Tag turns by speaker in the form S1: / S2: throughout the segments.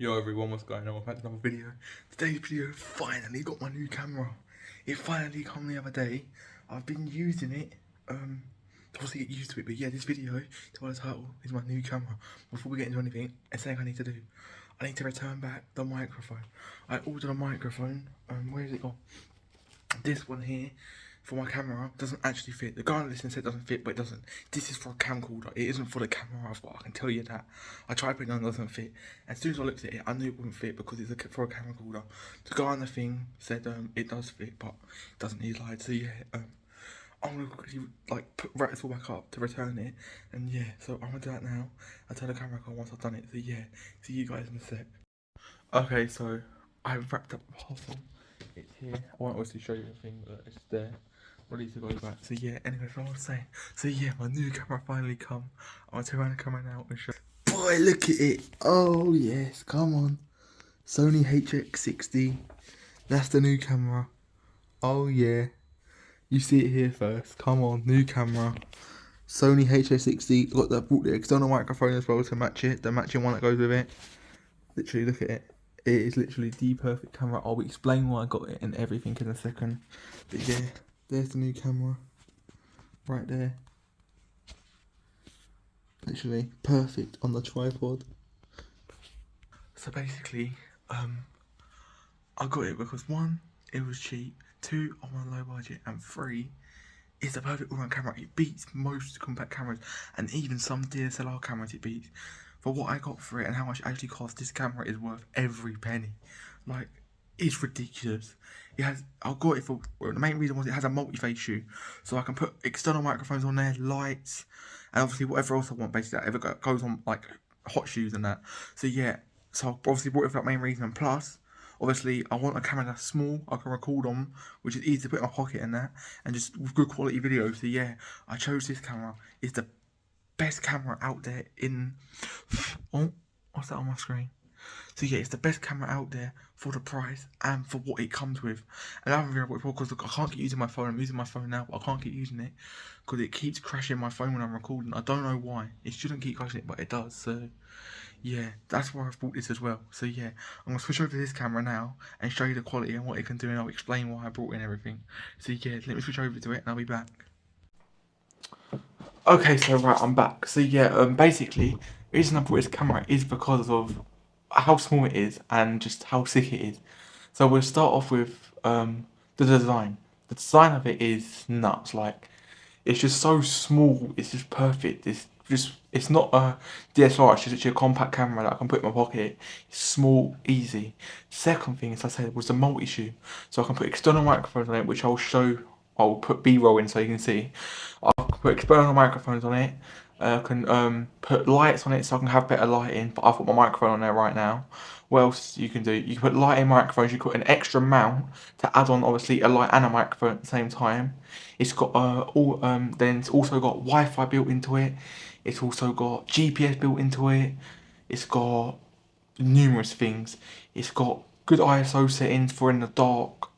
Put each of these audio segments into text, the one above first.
S1: Yo everyone, what's going on? I've had another video. Today's video finally got my new camera. It finally come the other day. I've been using it, obviously get used to it, but yeah, this video, the title, is my new camera. Before we get into anything, it's something I need to do. I need to return back the microphone. I ordered a microphone, where is it gone? This one here, for my camera, doesn't actually fit. The guy listening said it doesn't fit, but it doesn't. This is for a camcorder. It isn't for the camera I've got, I can tell you that. I tried putting it on, it doesn't fit. As soon as I looked at it, I knew it wouldn't fit because it's for a camcorder. The guy on the thing said it does fit, but it doesn't. He lied. So yeah, I'm gonna quickly wrap this all back up to return it, and yeah, so I'm gonna do that now. I'll turn the camera on once I've done it. So yeah, see you guys in a sec. Okay, so I've wrapped up the parcel. It's here. I won't obviously show you everything, but it's there. Ready to go back. So yeah, anyway, so what I was saying. So yeah, my new camera finally come. I'm gonna turn around the camera now and show. Boy, look at it. Oh yes, come on. Sony hx60. That's the new camera. Oh yeah. You see it here first. Come on, new camera. Sony hx60. Brought the external microphone as well to match it. The matching one that goes with it. Literally, look at it. It is literally the perfect camera. I'll explain why I got it and everything in a second. But yeah, there's the new camera. Right there. Literally perfect on the tripod. So basically, I got it because one, it was cheap. Two, I'm on a low budget. And three, it's the perfect all-round camera. It beats most compact cameras. And even some DSLR cameras it beats. For what I got for it and how much it actually cost, this camera is worth every penny. Like, it's ridiculous. I got it for, well, the main reason was it has a multi-phase shoe. So I can put external microphones on there, lights, and obviously whatever else I want, basically, that ever goes on, like, hot shoes and that. So yeah, so I obviously bought it for that main reason. And plus, obviously, I want a camera that's small, I can record on, which is easy to put in my pocket and that, and just good quality video. So yeah, I chose this camera. It's the best camera out there in... Oh, what's that on my screen? So yeah, it's the best camera out there for the price and for what it comes with. And I haven't really bought it because I can't keep using my phone. I'm using my phone now, but I can't keep using it because it keeps crashing my phone when I'm recording. I don't know why. It shouldn't keep crashing it, but it does. So yeah, that's why I've bought this as well. So yeah, I'm gonna switch over to this camera now and show you the quality and what it can do, and I'll explain why I brought it and everything. So yeah, let me switch over to it and I'll be back. Okay, so right, I'm back. So yeah, basically, the reason I bought this camera is because of how small it is and just how sick it is. So we'll start off with the design. The design of it is nuts. Like, it's just so small. It's just perfect. It's not a DSLR. It's just actually a compact camera that I can put in my pocket. It's small, easy. Second thing, as I said, was the multi-shoe. So I can put external microphones on it, which I'll show. I'll put B-roll in so you can see. I can put external microphones on it. I can put lights on it so I can have better lighting, but I've got my microphone on there right now. What else you can do? You can put lighting microphones, you can put an extra mount to add on obviously a light and a microphone at the same time. It's got then it's also got Wi-Fi built into it. It's also got GPS built into it. It's got numerous things. It's got good ISO settings for in the dark.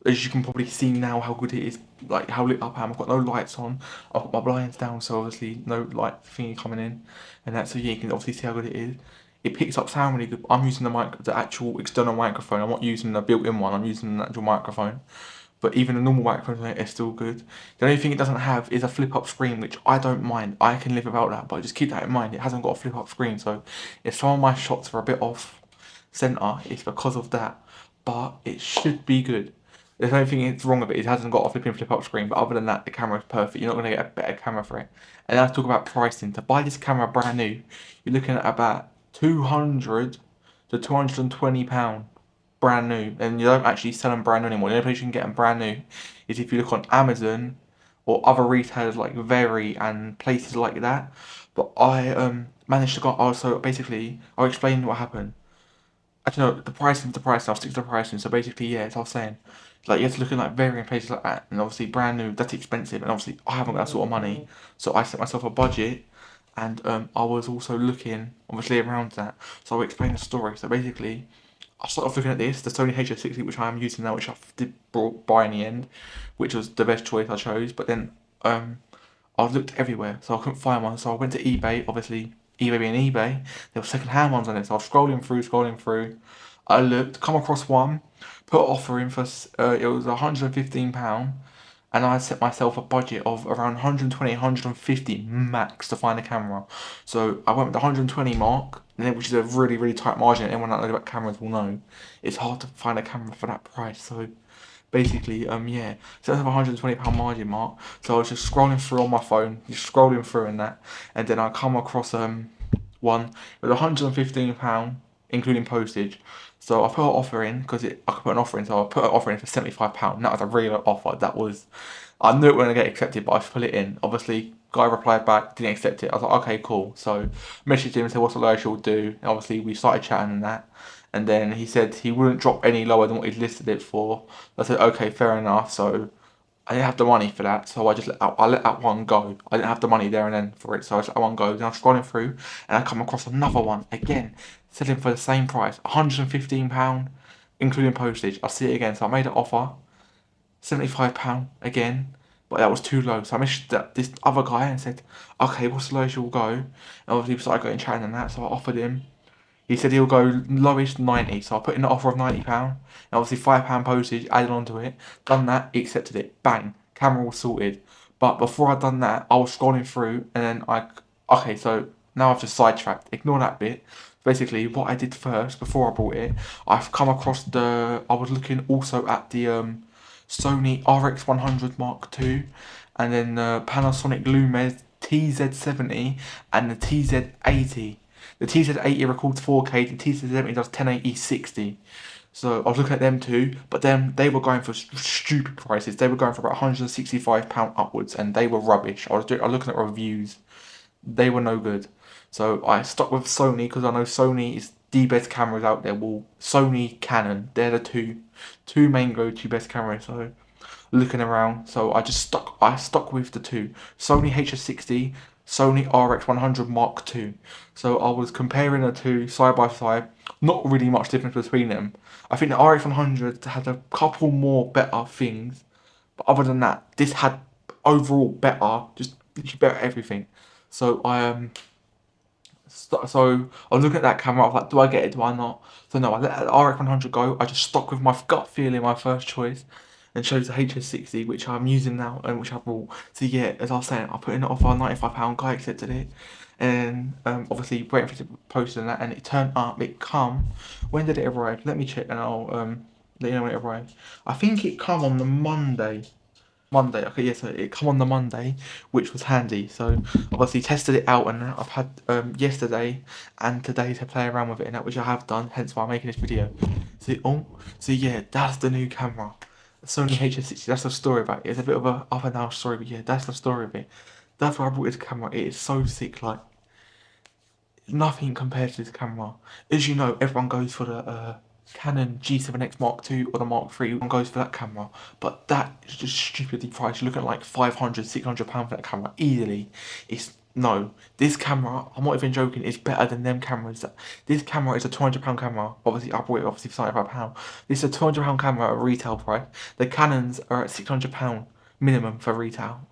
S1: As you can probably see now how good it is, like how lit up I am. I've got no lights on, I've got my blinds down, so obviously no light thingy coming in, and that, so yeah, you can obviously see how good it is. It picks up sound really good. I'm using the actual external microphone. I'm not using the built-in one. I'm using an actual microphone. But even the normal microphone on it is still good. The only thing it doesn't have is a flip-up screen, which I don't mind. I can live without that, but just keep that in mind. It hasn't got a flip-up screen, so if some of my shots are a bit off center, it's because of that. But it should be good. There's no thing it's wrong with it. It hasn't got a flip-up screen, but other than that, the camera is perfect. You're not going to get a better camera for it. And now to talk about pricing. To buy this camera brand new, you're looking at about 200 to 220 pound brand new, and you don't actually sell them brand new anymore. The only place you can get them brand new is if you look on Amazon or other retailers like Very and places like that. But I managed to go. So basically, I'll explain what happened. I don't know, the pricing, I'll stick to the pricing. So basically, yeah, as I was saying, like you have to look at like varying places like that, and obviously brand new, that's expensive, and obviously I haven't got that sort of money, so I set myself a budget, and I was also looking obviously around that. So I'll explain the story. So basically, I started off looking at this, the Sony hx60, which I am using now, which I did buy in the end, which was the best choice I chose. But then I looked everywhere, so I couldn't find one. So I went to eBay, obviously eBay being eBay, there were second-hand ones on it. So I was scrolling through. I looked, come across one, put an offer in for it was £115, and I set myself a budget of around 120, 150 max to find a camera. So I went with the 120 mark, which is a really, really tight margin. Anyone that knows about cameras will know it's hard to find a camera for that price. So basically, yeah, so that's a £120 margin mark. So I was just scrolling through on my phone, just scrolling through and that, and then I come across one with £115, including postage. So I put an offer in because I could put an offer in. So I put an offer in for £75. That was a regular offer. That was, I knew it wasn't gonna get accepted, but I put it in. Obviously, guy replied back, didn't accept it. I was like, okay, cool. So messaged him and said, what's the lowest you'll do? And obviously, we started chatting and that. And then he said he wouldn't drop any lower than what he'd listed it for. I said, okay, fair enough. So I didn't have the money for that, so I let that one go. I didn't have the money there and then for it, so I just let that one go. Then I'm scrolling through, and I come across another one again, selling for the same price, £115, including postage. I see it again, so I made an offer, £75 again, but that was too low. So I messaged this other guy and said, okay, what's the lowest you'll go? And obviously we started getting chatting and that, so I offered him. He said he'll go lowest 90, so I put in an offer of £90, and obviously £5 postage added onto it. Done that, he accepted it. Bang, camera was sorted. But before I'd done that, I was scrolling through, and then okay, so now I've just sidetracked. Ignore that bit. Basically, what I did first before I bought it, I've come across I was looking also at the Sony RX100 Mark II, and then the Panasonic Lumens TZ70 and the TZ80. The TZ80 records 4K, the TZ70 does 1080 60. So I was looking at them too, but then they were going for stupid prices. They were going for about £165 upwards, and they were rubbish. I was looking at reviews. They were no good. So I stuck with Sony because I know Sony is the best cameras out there. Well, Sony, Canon, they're the two main go-to best cameras. So looking around, so I stuck with the two, Sony hx60, Sony RX100 Mark II. So I was comparing the two side by side. Not really much difference between them. I think the RX100 had a couple more better things, but other than that, this had overall better, just literally better everything. So so I was looking at that camera. I was like, do I get it? Do I not? So no, I let the RX100 go. I just stuck with my gut feeling, my first choice, and chose the hx60, which I'm using now and which I bought. So yeah, as I was saying, I put in an offer, £95. Guy accepted it, and obviously waiting for it to post and that, and it turned up. It come. When did it arrive? Let me check, and I'll let you know when it arrived. I think it come on the Monday. Okay, yeah, so it come on the Monday, which was handy. So obviously tested it out, and I've had yesterday and today to play around with it, and that which I have done. Hence why I'm making this video. So yeah, that's the new camera, Sony hx60. That's the story about it. It's a bit of a up and down story, but yeah, that's the story of it. That's why I brought this camera. It is so sick, like nothing compared to this camera. As you know, everyone goes for the Canon G7X Mark II or the Mark III. One goes for that camera, but that is just stupidly priced. You're looking at like £500, £600 for that camera easily. No, this camera, I'm not even joking, is better than them cameras. This camera is a £200 camera. Obviously, I bought it obviously for £75. This is a £200 camera at retail price. The Canons are at £600 minimum for retail,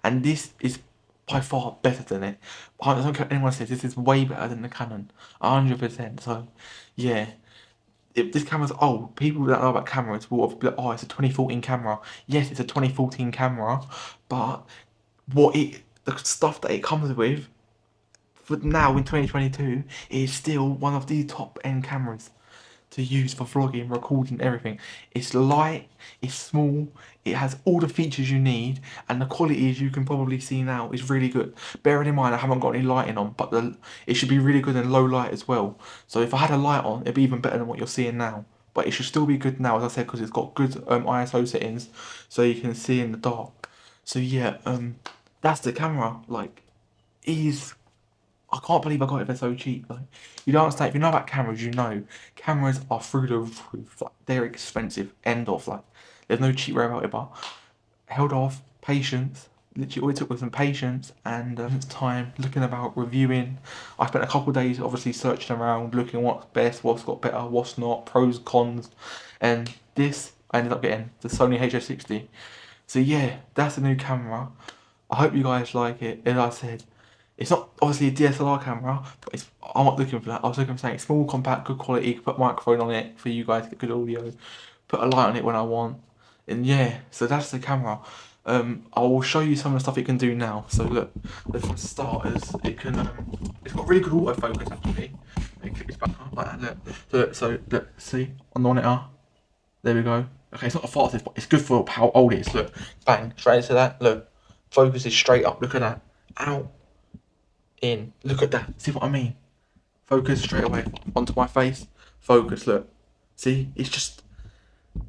S1: and this is by far better than it. I don't care what anyone says, this is way better than the Canon, 100%. So, yeah. If this camera's old, people that know about cameras will be like, oh, it's a 2014 camera. Yes, it's a 2014 camera, but the stuff that it comes with, for now in 2022, is still one of the top end cameras to use for vlogging, recording, everything. It's light, it's small, it has all the features you need, and the quality, as you can probably see now, is really good. Bearing in mind I haven't got any lighting on, but it should be really good in low light as well. So if I had a light on, it'd be even better than what you're seeing now. But it should still be good now, as I said, because it's got good ISO settings, so you can see in the dark. So yeah, that's the camera. Like, I can't believe I got it for so cheap. Like, you don't understand. If you know about cameras, you know cameras are through the roof. Like, they're expensive. End of. Like, there's no cheap way about it. But held off, patience. Literally, all it took was some patience and time looking about, reviewing. I spent a couple of days obviously searching around, looking what's best, what's got better, what's not, pros, cons, and this I ended up getting the Sony hx60. So yeah, that's the new camera. I hope you guys like it. As I said, It's not obviously a DSLR camera, but I'm not looking for that. I was looking for something small, compact, good quality. You can put a microphone on it for you guys to get good audio. Put a light on it when I want, and yeah. So that's the camera. I will show you some of the stuff it can do now. So look, for starters, it's got really good autofocus actually. It clicks back up like that. Look. So look, see on the monitor. There we go. Okay, it's not the fastest, but it's good for how old it is. Look, bang, straight into that. Look, focus is straight up. Look at that. Out, in. Look at that. See what I mean? Focus straight away onto my face. Focus. Look. See, it's just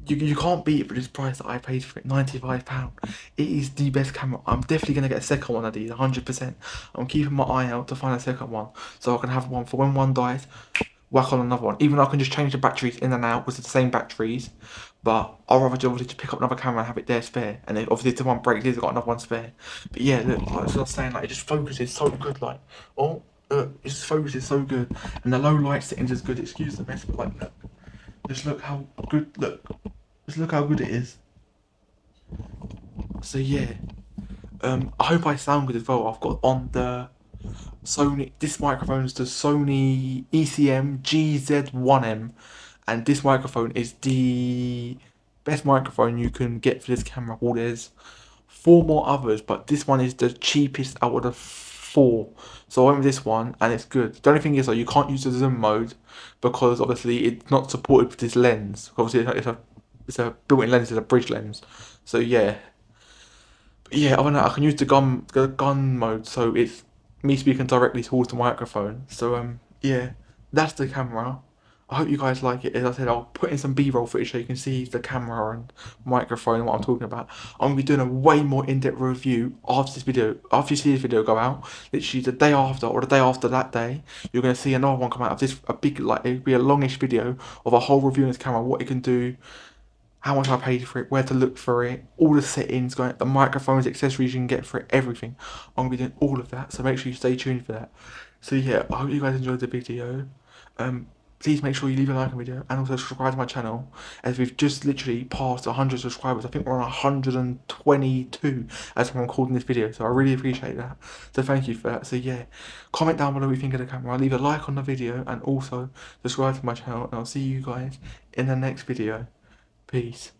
S1: you can't beat it for this price that I paid for it. £95. It is the best camera. I'm definitely gonna get a second one of these. 100%. I'm keeping my eye out to find a second one, so I can have one for when one dies. Whack on another one. Even though I can just change the batteries in and out with the same batteries, but I'd rather obviously just pick up another camera and have it there spare. And then obviously if the one breaks, I've got another one spare. But yeah, look, like I was saying, like it just focuses so good. Like, oh, look, it just focuses so good, and the low light settings is good. Excuse the mess, but like, look, just look how good. Look, just look how good it is. So yeah, I hope I sound good as well. I've got on the Sony. This microphone is the Sony ECM GZ1M, and this microphone is the best microphone you can get for this camera. Well, there's four more others, but this one is the cheapest out of the four. So I went with this one, and it's good. The only thing is, though, you can't use the zoom mode because obviously it's not supported with this lens. Obviously, it's a built-in lens, it's a bridge lens. So yeah, yeah, other than that, I can use the gun mode, so it's me speaking directly towards the microphone. So yeah, that's the camera. I hope you guys like it. As I said, I'll put in some B-roll footage so you can see the camera and microphone and what I'm talking about. I'm gonna be doing a way more in-depth review after this video. After you see this video go out, literally the day after or the day after that day, you're gonna see another one come out of this. A big, like, it'll be a longish video of a whole review of this camera, what it can do, how much I paid for it, where to look for it, all the settings, the microphones, accessories you can get for it, everything. I'm gonna be doing all of that, so make sure you stay tuned for that. So yeah, I hope you guys enjoyed the video. Please make sure you leave a like on the video and also subscribe to my channel, as we've just literally passed 100 subscribers. I think we're on 122 as I'm recording this video, so I really appreciate that. So thank you for that. So yeah, comment down below what you think of the camera, leave a like on the video, and also subscribe to my channel, and I'll see you guys in the next video. Peace.